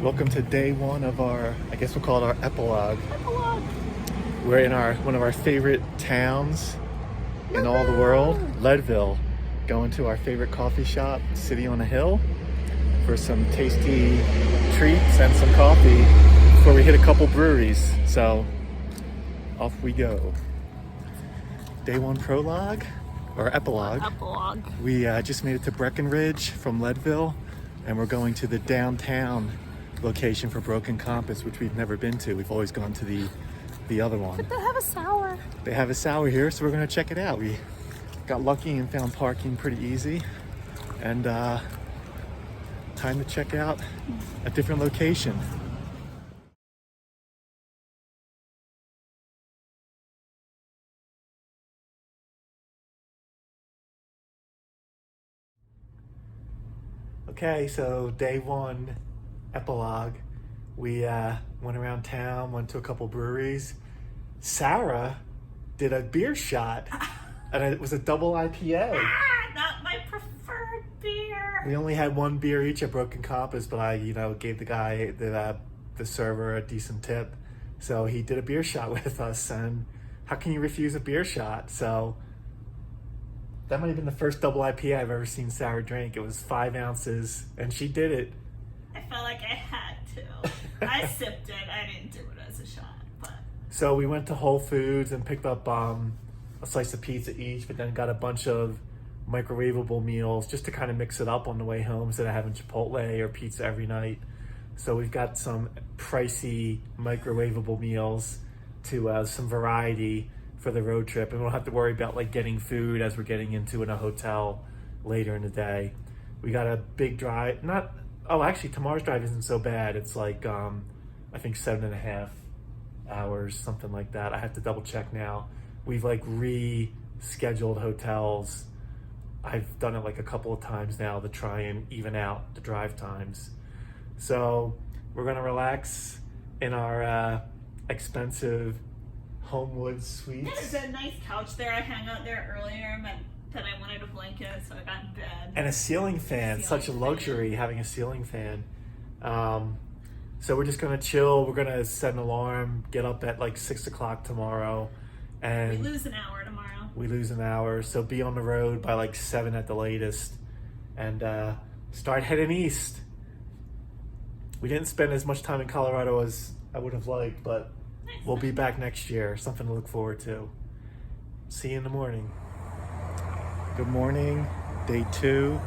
Welcome to day one of our, I guess we'll call it our epilogue. Epilogue. We're in one of our favorite towns in all the world, Leadville. Going to our favorite coffee shop, City on a Hill, for some tasty treats and some coffee before we hit a couple breweries. So off we go. Day one prologue, or epilogue. Epilogue. We just made it to Breckenridge from Leadville, and we're going to the downtown location for Broken Compass, which we've never been to. We've always gone to the other one. But they have a sour. They have a sour here, so we're gonna check it out. We got lucky and found parking pretty easy, and time to check out a different location. Okay, so day one, epilogue. We went around town, went to a couple breweries. Sarah did a beer shot, and it was a double IPA. Not my preferred beer. We only had one beer each at Broken Compass, but I, gave the guy, the server, a decent tip. So he did a beer shot with us, and how can you refuse a beer shot? So that might have been the first double IPA I've ever seen Sarah drink. It was 5 ounces, and she did it. I felt like I had to. I sipped it. I didn't do it as a shot, but. So we went to Whole Foods and picked up a slice of pizza each, but then got a bunch of microwavable meals just to kind of mix it up on the way home instead of having Chipotle or pizza every night. So we've got some pricey microwavable meals to some variety for the road trip, and we don't have to worry about getting food as we're getting into in a hotel later in the day. We got a big drive. Actually, tomorrow's drive isn't so bad. It's I think 7.5 hours, something like that. I have to double check now. We've rescheduled hotels. I've done it a couple of times now to try and even out the drive times. So we're gonna relax in our expensive Homewood Suites. There's a nice couch there. I hung out there earlier, but then I wanted a blanket, so I got in bed. And a ceiling fan. Such a luxury having a ceiling fan. So we're just gonna chill. We're gonna set an alarm, get up at 6 o'clock tomorrow, and We lose an hour tomorrow. we lose an hour. So be on the road by 7 at the latest, and start heading east. We didn't spend as much time in Colorado as I would have liked, but we'll be back next year. Something to look forward to. See you in the morning. Good morning, day 2.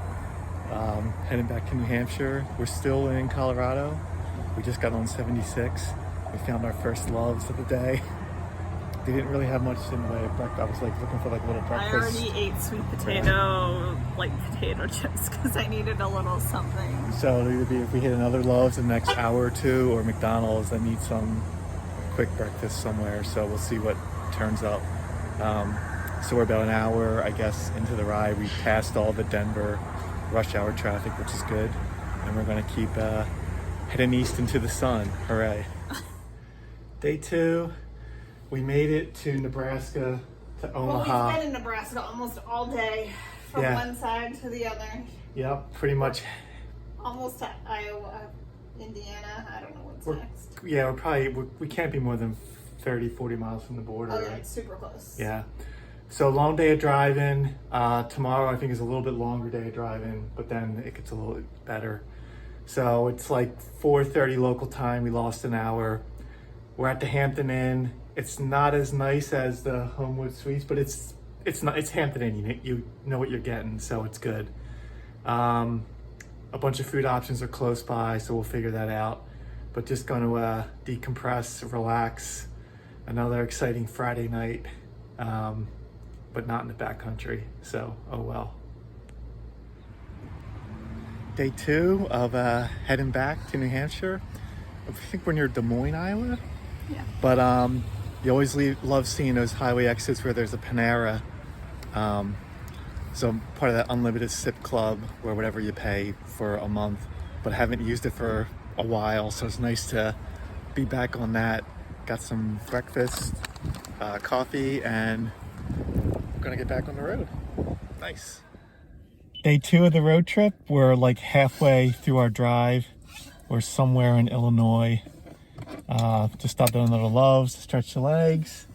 Heading back to New Hampshire. We're still in Colorado. We just got on 76. We found our first loves of the day. They didn't really have much in the way of breakfast. I was looking for little breakfast. I already ate sweet potato, potato chips, because I needed a little something. So it'll either be if we hit another Love's in the next hour or two, or McDonald's that needs some quick breakfast somewhere. So we'll see what turns up. So we're about an hour, I guess, into the ride. We passed all the Denver rush hour traffic, which is good. And we're gonna keep heading east into the sun. Hooray. Day 2, we made it to Nebraska, to Omaha. Well, we've been in Nebraska almost all day, from one side to the other. Yep, pretty much. Almost to Iowa, Indiana. I don't know what's next. Yeah, we can't be more than 30, 40 miles from the border. Oh, yeah, it's super close. Yeah. So long day of driving. Tomorrow I think is a little bit longer day of driving, but then it gets a little better. So it's 4:30 local time. We lost an hour. We're at the Hampton Inn. It's not as nice as the Homewood Suites, but it's Hampton Inn. You know what you're getting, so it's good. A bunch of food options are close by, so we'll figure that out. But just going to decompress, relax. Another exciting Friday night, but not in the backcountry. So, oh well. Day 2 of heading back to New Hampshire. I think we're near Des Moines, Iowa. Yeah. But you always love seeing those highway exits where there's a Panera. So I'm part of that unlimited sip club where whatever you pay for a month, but haven't used it for a while. So it's nice to be back on that. Got some breakfast, coffee, and we're gonna get back on the road. Nice. Day 2 of the road trip. We're like halfway through our drive. We're somewhere in Illinois. Just stopped at another Love's to stretch the legs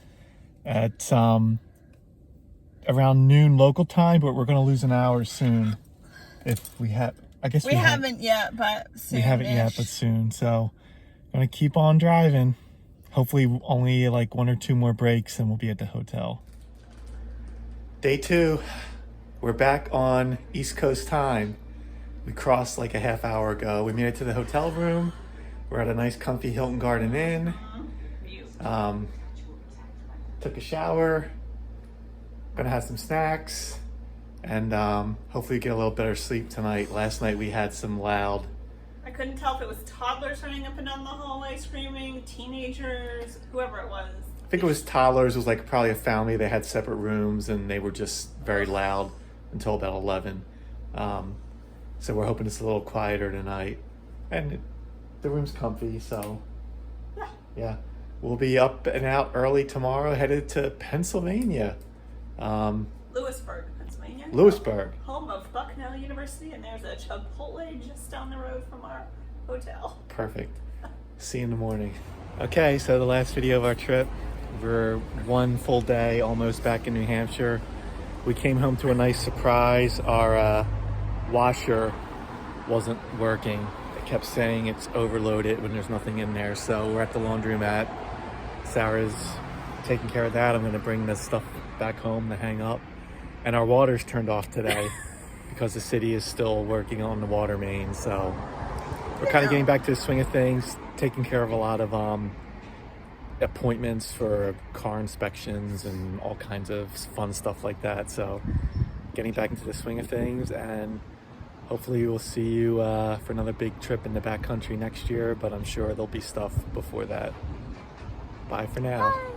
at around noon local time, but we're going to lose an hour soon. If we have, I guess we haven't yet, but soon. We haven't yet, but soon. So, going to keep on driving. Hopefully, only like 1 or 2 more breaks, and we'll be at the hotel. Day 2, we're back on East Coast time. We crossed like a half hour ago. We made it to the hotel room. We're at a nice, comfy Hilton Garden Inn. Took a shower. Gonna have some snacks, and hopefully get a little better sleep tonight. Last night we had some loud. I couldn't tell if it was toddlers running up and down the hallway screaming, teenagers, whoever it was. I think it was toddlers. It was like probably a family. They had separate rooms, and they were just very loud until about 11. So we're hoping it's a little quieter tonight, and the room's comfy. So yeah, we'll be up and out early tomorrow, headed to Pennsylvania. Lewisburg, Pennsylvania. Lewisburg. Home of Bucknell University, and there's a Chipotle just down the road from our hotel. Perfect. See you in the morning. Okay, so the last video of our trip. We're 1 full day, almost back in New Hampshire. We came home to a nice surprise. Our washer wasn't working. It kept saying it's overloaded when there's nothing in there. So we're at the laundromat. Sarah's taking care of that. I'm going to bring this stuff back home to hang up. And our water's turned off today because the city is still working on the water main. So we're kind of getting back to the swing of things, taking care of a lot of appointments for car inspections and all kinds of fun stuff like that. So getting back into the swing of things, and hopefully we'll see you for another big trip in the backcountry next year, but I'm sure there'll be stuff before that. Bye for now. Bye.